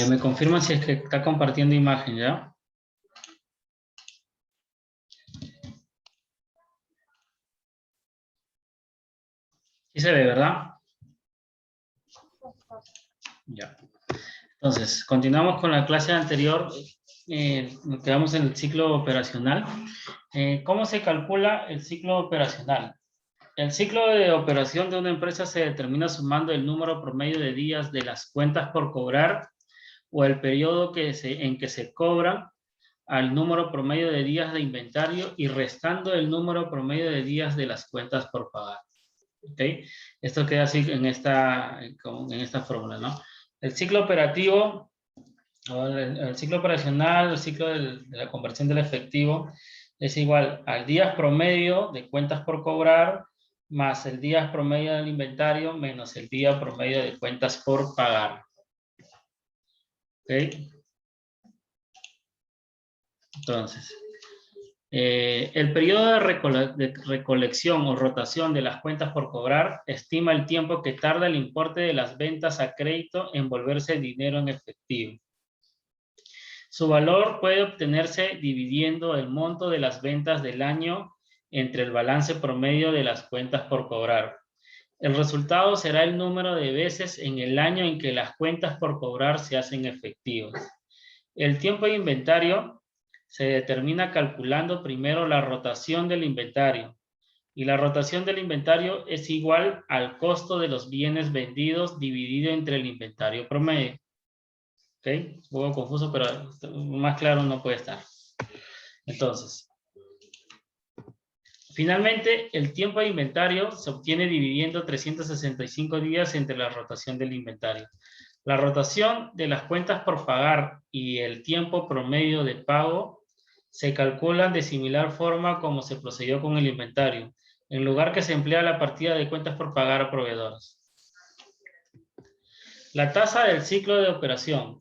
Me confirman si es que está compartiendo imagen, ¿ya? Sí se ve, ¿verdad? Ya. Entonces, continuamos con la clase anterior. Nos quedamos en el ciclo operacional. ¿Cómo se calcula el ciclo operacional? El ciclo de operación de una empresa se determina sumando el número promedio de días de las cuentas por cobrar o el periodo en que se cobra al número promedio de días de inventario y restando el número promedio de días de las cuentas por pagar. ¿Ok? Esto queda así en esta fórmula, ¿no? El ciclo operativo, el ciclo operacional, el ciclo de la conversión del efectivo es igual al días promedio de cuentas por cobrar más el día promedio del inventario menos el día promedio de cuentas por pagar. ¿Ok? Entonces, el periodo de recolección o rotación de las cuentas por cobrar estima el tiempo que tarda el importe de las ventas a crédito en volverse dinero en efectivo. Su valor puede obtenerse dividiendo el monto de las ventas del año entre el balance promedio de las cuentas por cobrar. El resultado será el número de veces en el año en que las cuentas por cobrar se hacen efectivas. El tiempo de inventario se determina calculando primero la rotación del inventario. Y la rotación del inventario es igual al costo de los bienes vendidos dividido entre el inventario promedio. ¿Ok? Un poco confuso, pero más claro no puede estar. Entonces, finalmente, el tiempo de inventario se obtiene dividiendo 365 días entre la rotación del inventario. La rotación de las cuentas por pagar y el tiempo promedio de pago se calculan de similar forma como se procedió con el inventario, en lugar que se emplea la partida de cuentas por pagar a proveedores. La tasa del ciclo de operación.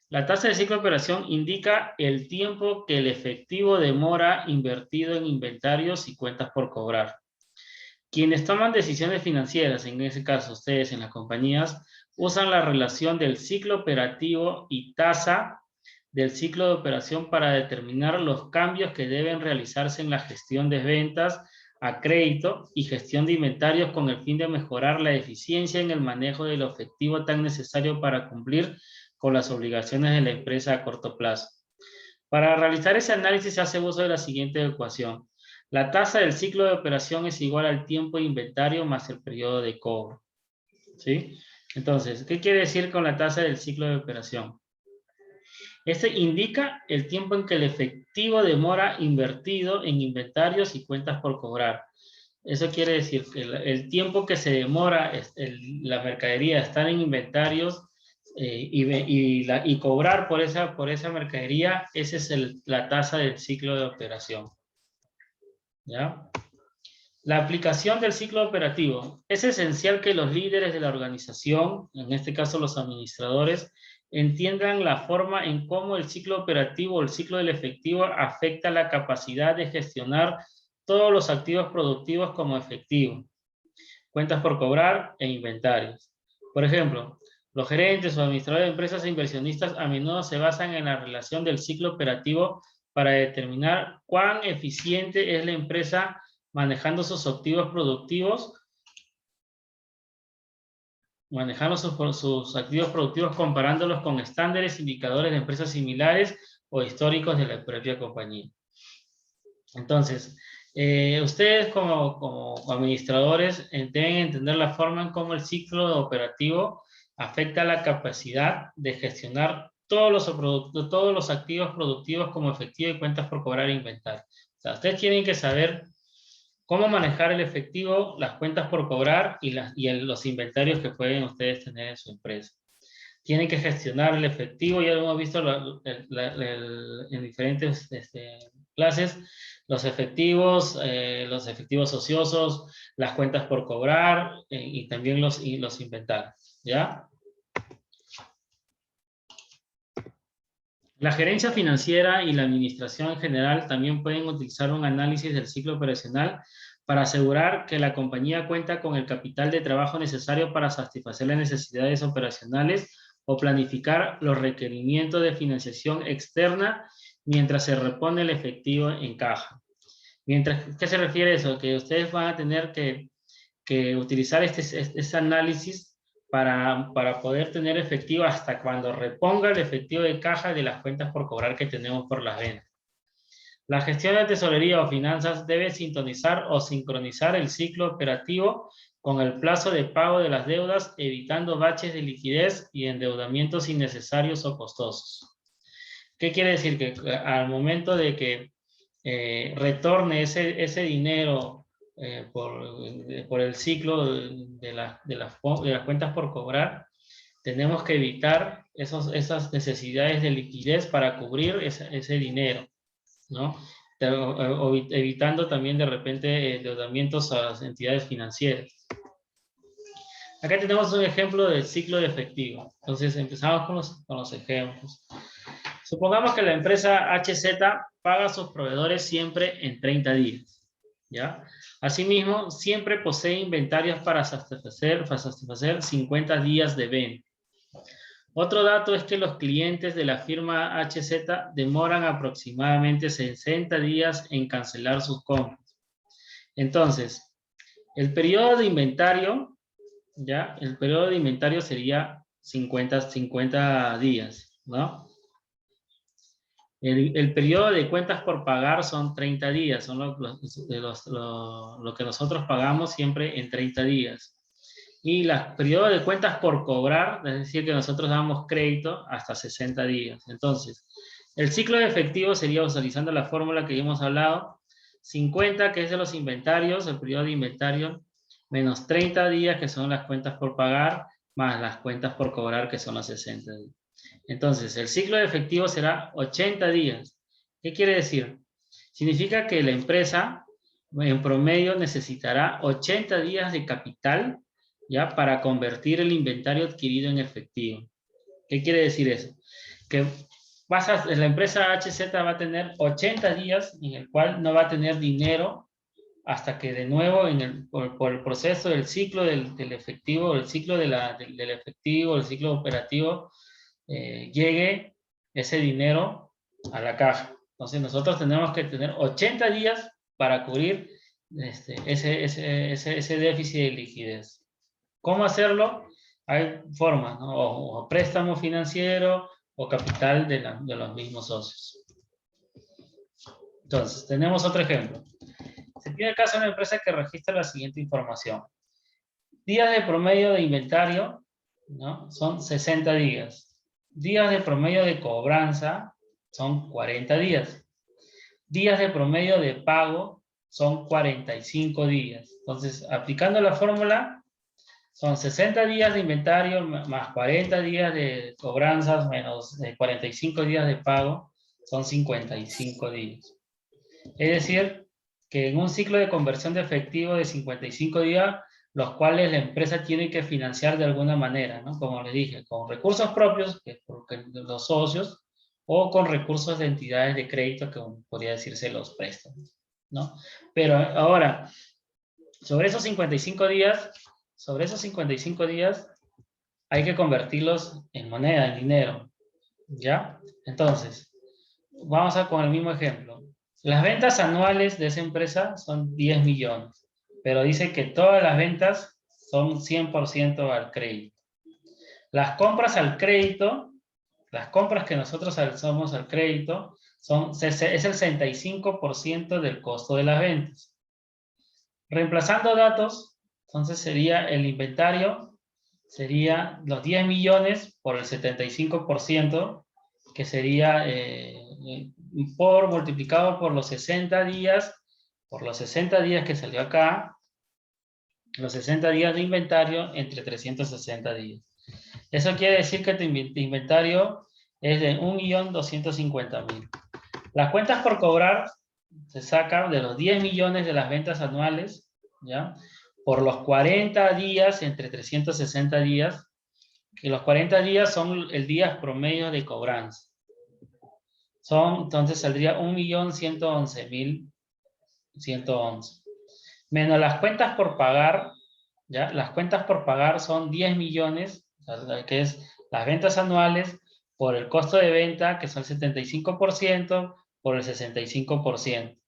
La tasa del ciclo de operación indica el tiempo que el efectivo demora invertido en inventarios y cuentas por cobrar. Quienes toman decisiones financieras, en ese caso ustedes en las compañías, usan la relación del ciclo operativo y tasa del ciclo de operación para determinar los cambios que deben realizarse en la gestión de ventas a crédito y gestión de inventarios con el fin de mejorar la eficiencia en el manejo del efectivo tan necesario para cumplir con las obligaciones de la empresa a corto plazo. Para realizar ese análisis se hace uso de la siguiente ecuación. La tasa del ciclo de operación es igual al tiempo de inventario más el periodo de cobro. ¿Sí? Entonces, ¿qué quiere decir con la tasa del ciclo de operación? Este indica el tiempo en que el efectivo demora invertido en inventarios y cuentas por cobrar. Eso quiere decir que el tiempo que se demora la mercadería estar en inventarios y cobrar por esa mercadería, esa es la tasa del ciclo de operación. ¿Ya? La aplicación del ciclo operativo. Es esencial que los líderes de la organización, en este caso los administradores, entiendan la forma en cómo el ciclo operativo o el ciclo del efectivo afecta la capacidad de gestionar todos los activos productivos como efectivo, cuentas por cobrar e inventarios. Por ejemplo, los gerentes o administradores de empresas e inversionistas a menudo se basan en la relación del ciclo operativo para determinar cuán eficiente es la empresa manejando sus activos productivos, comparándolos con estándares, indicadores de empresas similares o históricos de la propia compañía. Entonces, ustedes como administradores deben entender la forma en cómo el ciclo operativo afecta la capacidad de gestionar todos los activos productivos como efectivo y cuentas por cobrar e inventario. O sea, ustedes tienen que saber cómo manejar el efectivo, las cuentas por cobrar y los inventarios que pueden ustedes tener en su empresa. Tienen que gestionar el efectivo, ya lo hemos visto en diferentes clases, los efectivos ociosos, las cuentas por cobrar y también los inventarios, ¿ya? La gerencia financiera y la administración en general también pueden utilizar un análisis del ciclo operacional para asegurar que la compañía cuenta con el capital de trabajo necesario para satisfacer las necesidades operacionales o planificar los requerimientos de financiación externa mientras se repone el efectivo en caja. ¿Qué se refiere a eso? Que ustedes van a tener que utilizar este análisis para poder tener efectivo hasta cuando reponga el efectivo de caja de las cuentas por cobrar que tenemos por las ventas. La gestión de tesorería o finanzas debe sintonizar o sincronizar el ciclo operativo con el plazo de pago de las deudas, evitando baches de liquidez y endeudamientos innecesarios o costosos. ¿Qué quiere decir? Que al momento de que retorne ese dinero por el ciclo de las cuentas por cobrar, tenemos que evitar esas necesidades de liquidez para cubrir ese dinero, ¿no? Evitando también de repente endeudamientos a las entidades financieras. Acá tenemos un ejemplo del ciclo de efectivo. Entonces empezamos con los ejemplos. Supongamos que la empresa HZ paga a sus proveedores siempre en 30 días, ¿ya? Asimismo, siempre posee inventarios para satisfacer 50 días de venta. Otro dato es que los clientes de la firma HZ demoran aproximadamente 60 días en cancelar sus compras. Entonces, el periodo de inventario, ¿ya? El periodo de inventario sería 50 días, ¿no? El periodo de cuentas por pagar son 30 días, son lo que nosotros pagamos siempre en 30 días. Y el periodo de cuentas por cobrar, es decir, que nosotros damos crédito hasta 60 días. Entonces, el ciclo de efectivo sería, utilizando la fórmula que ya hemos hablado, 50, que es de los inventarios, el periodo de inventario, menos 30 días, que son las cuentas por pagar, más las cuentas por cobrar, que son los 60 días. Entonces, el ciclo de efectivo será 80 días. ¿Qué quiere decir? Significa que la empresa, en promedio, necesitará 80 días de capital, ¿ya? Para convertir el inventario adquirido en efectivo. ¿Qué quiere decir eso? Que la empresa HZ va a tener 80 días en el cual no va a tener dinero hasta que de nuevo por el proceso del ciclo del efectivo, el ciclo del efectivo, el ciclo operativo, llegue ese dinero a la caja. Entonces nosotros tenemos que tener 80 días para cubrir ese déficit de liquidez. ¿Cómo hacerlo? Hay formas, ¿no? O préstamo financiero o capital de los mismos socios. Entonces, tenemos otro ejemplo. Se tiene el caso de una empresa que registra la siguiente información. Días de promedio de inventario, ¿no? Son 60 días. Días de promedio de cobranza son 40 días. Días de promedio de pago son 45 días. Entonces, aplicando la fórmula, son 60 días de inventario más 40 días de cobranzas menos 45 días de pago, son 55 días. Es decir, que en un ciclo de conversión de efectivo de 55 días, los cuales la empresa tiene que financiar de alguna manera, ¿no? Como les dije, con recursos propios, que es porque los socios, o con recursos de entidades de crédito, que podría decirse los préstamos, ¿no? Pero ahora, sobre esos 55 días, hay que convertirlos en moneda, en dinero, ¿ya? Entonces, vamos con el mismo ejemplo. Las ventas anuales de esa empresa son 10 millones, pero dice que todas las ventas son 100% al crédito. Las compras al crédito, las compras que nosotros hacemos al crédito, es el 65% del costo de las ventas. Reemplazando datos, entonces sería el inventario, sería los 10 millones por el 75%, que sería multiplicado por los 60 días, que salió acá, los 60 días de inventario entre 360 días. Eso quiere decir que tu inventario es de 1.250.000. Las cuentas por cobrar se sacan de los 10 millones de las ventas anuales, ¿ya? Por los 40 días entre 360 días, que los 40 días son el día promedio de cobranza. Entonces saldría 1.111.111. Menos las cuentas por pagar, ¿ya? Las cuentas por pagar son 10 millones, que es las ventas anuales por el costo de venta, que son el 75%, por el 65%.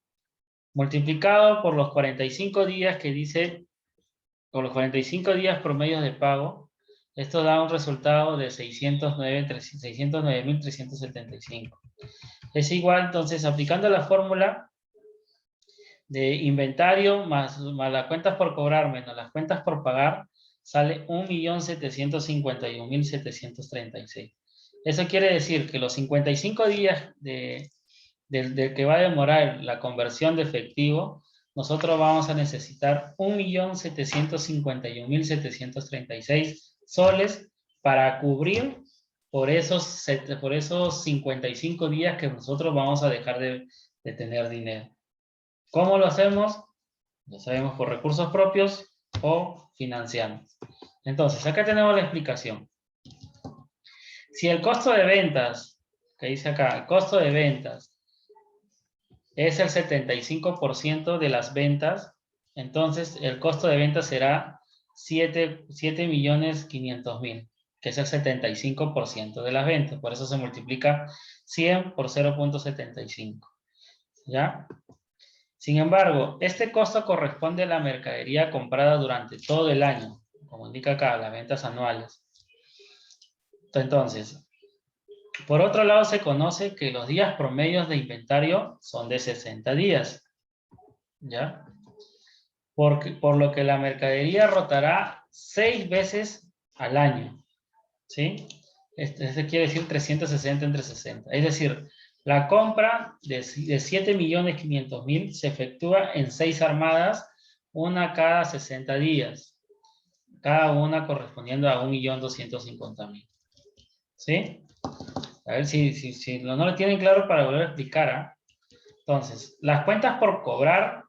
Multiplicado por los 45 días que dice, por los 45 días promedios de pago, esto da un resultado de 609.375. Es igual, entonces, aplicando la fórmula de inventario más las cuentas por cobrar menos las cuentas por pagar, sale 1.751.736. Eso quiere decir que los 55 días del que va a demorar la conversión de efectivo, nosotros vamos a necesitar 1.751.736 soles para cubrir por esos 55 días que nosotros vamos a dejar de tener dinero. ¿Cómo lo hacemos? Lo sabemos por recursos propios o financiando. Entonces, acá tenemos la explicación. Si el costo de ventas, que dice acá, el costo de ventas es el 75% de las ventas, entonces el costo de ventas será 7.500.000, que es el 75% de las ventas. Por eso se multiplica 100 por 0.75. ¿Ya? Sin embargo, este costo corresponde a la mercadería comprada durante todo el año, como indica acá, las ventas anuales. Entonces, por otro lado, se conoce que los días promedios de inventario son de 60 días. ¿Ya? Por lo que la mercadería rotará 6 veces al año. ¿Sí? Este quiere decir 360 entre 60. Es decir, la compra de 7.500.000 se efectúa en 6 armadas, una cada 60 días. Cada una correspondiendo a 1.250.000. ¿Sí? A ver si no lo tienen claro para volver a explicar. ¿Ah? Entonces, las cuentas por cobrar,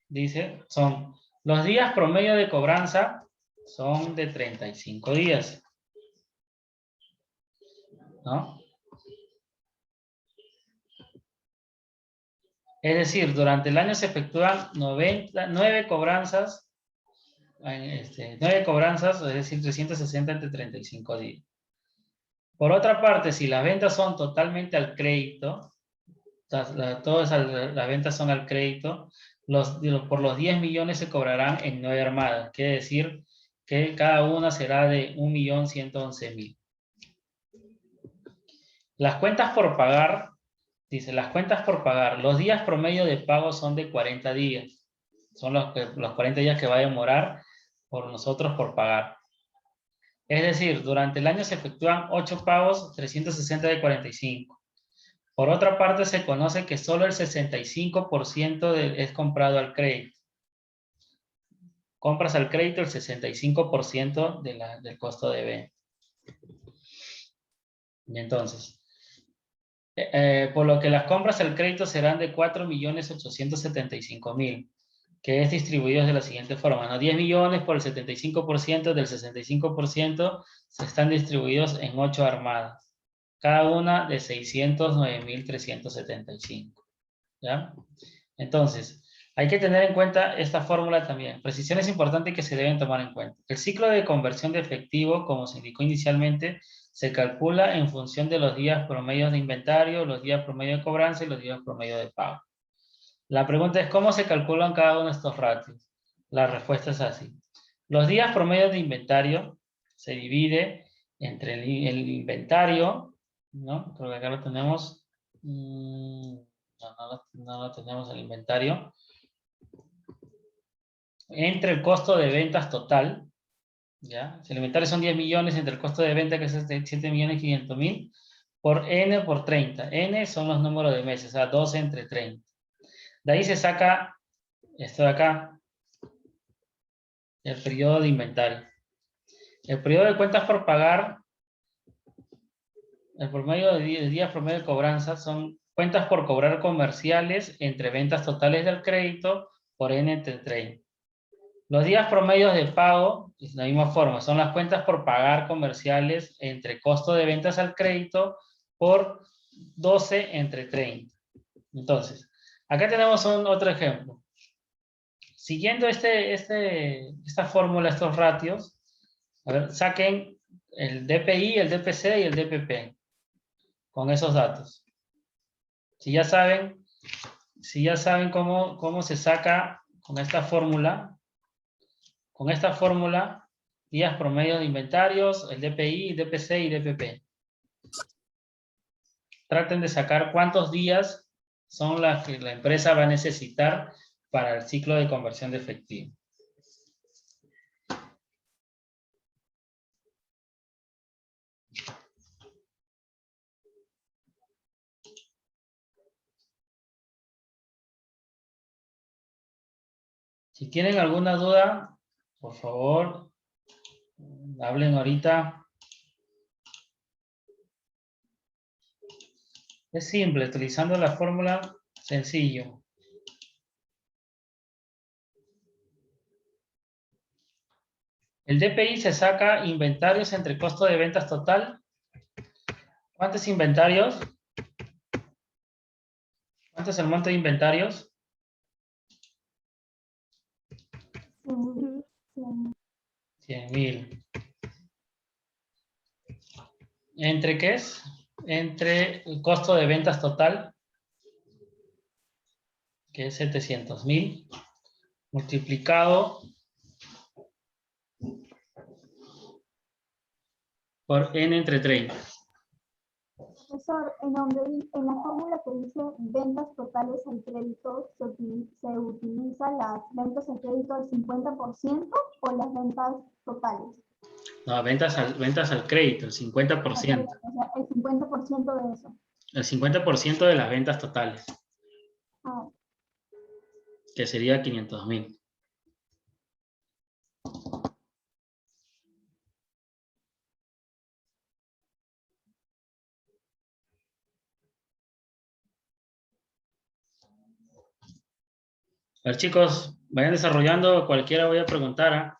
dice, son los días promedio de cobranza son de 35 días. ¿No? Es decir, durante el año se efectúan 9 cobranzas, 9 cobranzas, es decir, 360 entre 35 días. Por otra parte, si las ventas son totalmente al crédito, todas las ventas son al crédito, por los 10 millones se cobrarán en 9 armadas. Quiere decir que cada una será de 1.111.000. Las cuentas por pagar, dice, las cuentas por pagar, los días promedio de pago son de 40 días. Son los 40 días que va a demorar por nosotros por pagar. Es decir, durante el año se efectúan 8 pagos, 360 de 45. Por otra parte, se conoce que solo el 65% es comprado al crédito. Compras al crédito el 65% del costo de venta. Y entonces, por lo que las compras al crédito serán de 4.875.000, que es distribuido de la siguiente forma, ¿no? 10 millones por el 75% del 65% se están distribuidos en 8 armadas, cada una de 609.375. ¿Ya? Entonces, hay que tener en cuenta esta fórmula también. Precisiones importantes que se deben tomar en cuenta. El ciclo de conversión de efectivo, como se indicó inicialmente, se calcula en función de los días promedios de inventario, los días promedio de cobranza y los días promedio de pago. La pregunta es, ¿cómo se calculan cada uno de estos ratios? La respuesta es así. Los días promedios de inventario se divide entre el inventario, ¿no? Creo que acá lo tenemos. No lo tenemos el inventario. Entre el costo de ventas total, ¿ya? Si el inventario son 10 millones, entre el costo de venta, que es 7.500.000, por N por 30. N son los números de meses, o sea, 12 entre 30. De ahí se saca esto de acá, el periodo de inventario. El periodo de cuentas por pagar, el promedio de días promedio de cobranza son cuentas por cobrar comerciales entre ventas totales del crédito por N entre 30. Los días promedios de pago, de la misma forma, son las cuentas por pagar comerciales entre costo de ventas al crédito por 12 entre 30. Entonces, acá tenemos otro ejemplo. Siguiendo esta fórmula, estos ratios, a ver, saquen el DPI, el DPC y el DPP. Con esos datos. Si ya saben cómo se saca con esta fórmula, días promedio de inventarios, el DPI, DPC y DPP. Traten de sacar cuántos días son las que la empresa va a necesitar para el ciclo de conversión de efectivo. Si tienen alguna duda, por favor, hablen ahorita. Es simple, utilizando la fórmula, sencillo. El DPI se saca inventarios entre costo de ventas total. ¿Cuántos inventarios? ¿Cuánto es el monto de inventarios? 100,000. ¿Entre qué es? Entre el costo de ventas total, que es 700,000, multiplicado por n entre 30. Profesor, en la fórmula que dice ventas totales al crédito, ¿se utiliza las ventas al crédito al 50% o las ventas totales? No, ventas al crédito, el 50%. O sea, el 50% de eso. El 50% de las ventas totales. Ah. Que sería 500,000. A ver, chicos, vayan desarrollando, cualquiera voy a preguntar. ¿Ah?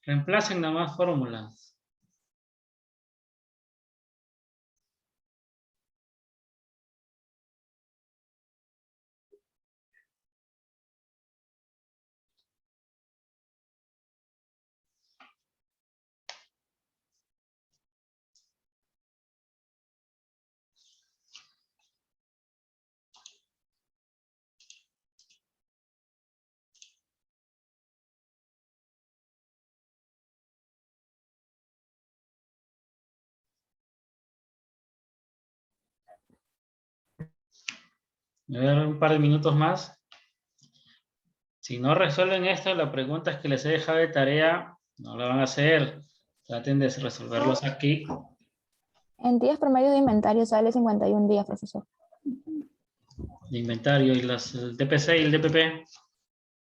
Reemplacen nada más fórmulas. Me voy a dar un par de minutos más. Si no resuelven esto, la pregunta es que les he dejado de tarea, no la van a hacer. Traten de resolverlos aquí. En días promedio de inventario sale 51 días, profesor. De inventario y el DPC y el DPP.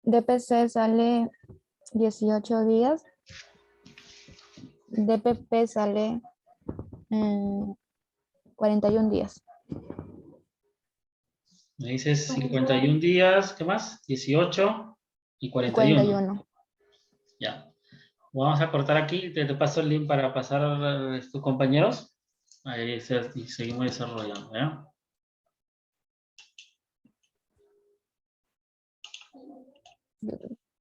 DPC sale 18 días. DPP sale 41 días. Me dices 51 días, ¿qué más? 18 y 41. Ya. Vamos a cortar aquí, te paso el link para pasar a tus compañeros. Ahí seguimos desarrollando, ¿ya? Yo creo.